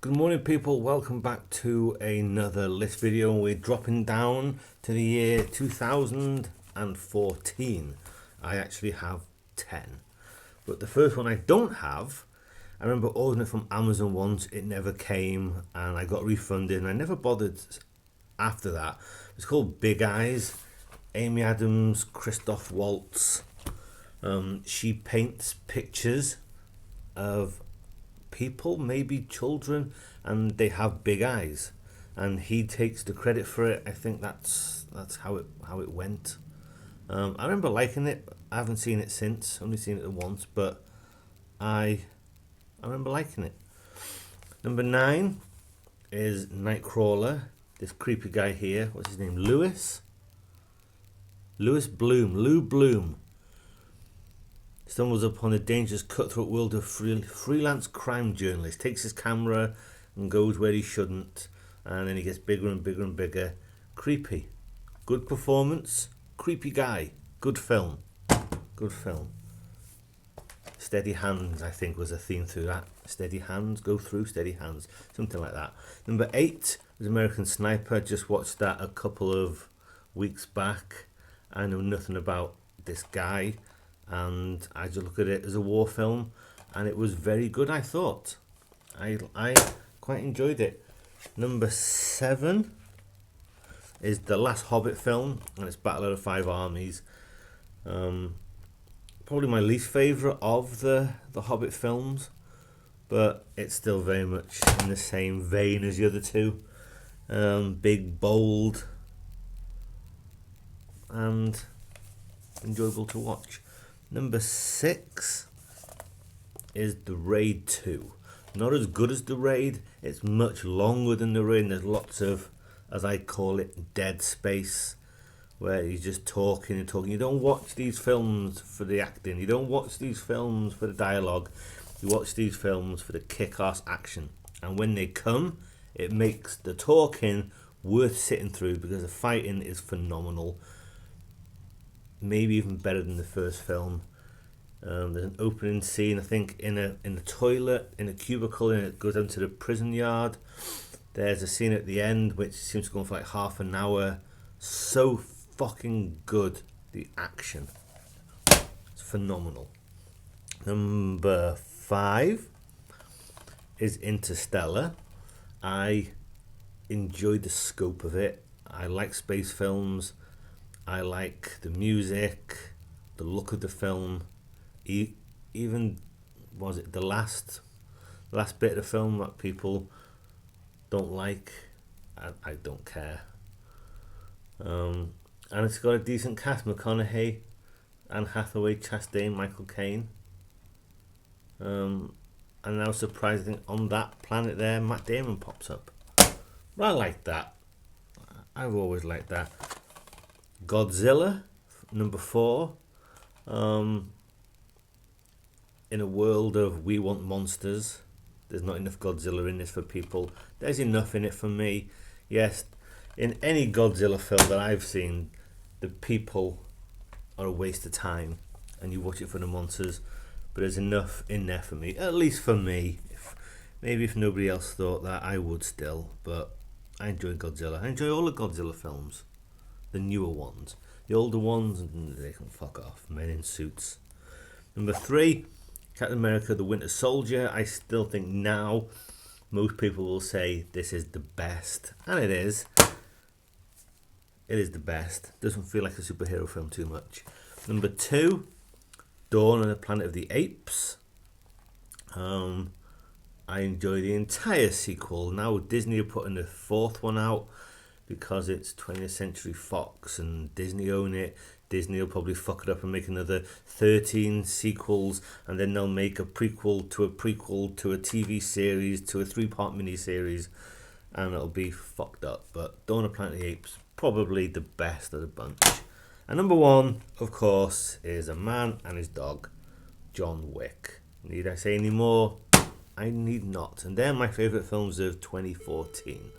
Good morning people, welcome back to another list video. We're dropping down to the year 2014. I actually have 10. But the first one I don't have, I remember ordering it from Amazon once, it never came and I got refunded and I never bothered after that. It's called Big Eyes. Amy Adams, Christoph Waltz. She paints pictures of people, maybe children, and they have big eyes, and he takes the credit for it. I think that's how it went. I remember liking it. I haven't seen it since, only seen it once, but I remember liking it. Number 9 is Nightcrawler. This creepy guy here, what's his name? Lou Bloom stumbles upon a dangerous cutthroat world of freelance crime journalist, takes his camera and goes where he shouldn't, and then he gets bigger and bigger and bigger. Creepy. Good performance. Creepy guy. Good film. Steady hands, I think, was a theme through that. Steady hands, go through, steady hands. Something like that. Number 8 was American Sniper. Just watched that a couple of weeks back. I know nothing about this guy, and I just look at it as a war film, and it was very good. I thought I quite enjoyed it. Number 7 is the Last Hobbit film, and it's Battle of the Five Armies. Probably my least favourite of the Hobbit films, but it's still very much in the same vein as the other two. Big, bold, and enjoyable to watch. Number 6 is The Raid 2. Not as good as The Raid. It's much longer than The Raid, and there's lots of, as I call it, dead space, where he's just talking and talking. You don't watch these films for the acting. You don't watch these films for the dialogue. You watch these films for the kick-ass action. And when they come, it makes the talking worth sitting through, because the fighting is phenomenal. Maybe even better than the first film. There's an opening scene, I think, in a toilet, in a cubicle, and it goes down to the prison yard. There's a scene at the end which seems to go on for like half an hour. So fucking good, the action. It's phenomenal. Number 5 is Interstellar. I enjoyed the scope of it. I like space films. I like the music, the look of the film. Even, was it the last bit of the film that people don't like? I don't care. And it's got a decent cast: McConaughey, Anne Hathaway, Chastain, Michael Caine. And I was surprised that on that planet there, Matt Damon pops up. But I like that. I've always liked that. Godzilla, number 4. In a world of we want monsters, there's not enough Godzilla in this for people. There's enough in it for me. Yes, in any Godzilla film that I've seen, the people are a waste of time, and you watch it for the monsters. But there's enough in there for me, at least for me. Maybe if nobody else thought that, I would still. But I enjoy Godzilla. I enjoy all the Godzilla films. The newer ones. The older ones, they can fuck off. Men in suits. Number 3, Captain America: The Winter Soldier. I still think now most people will say this is the best, and it is. It is the best. Doesn't feel like a superhero film too much. Number 2, Dawn of the Planet of the Apes. I enjoy the entire sequel. Now Disney are putting the 4th one out, because it's 20th Century Fox and Disney own it. Disney will probably fuck it up and make another 13 sequels, and then they'll make a prequel to a TV series to a 3-part miniseries, and it'll be fucked up. But Dawn of the Planet of the Apes, probably the best of the bunch. And number 1, of course, is a man and his dog, John Wick. Need I say any more? I need not. And they're my favourite films of 2014.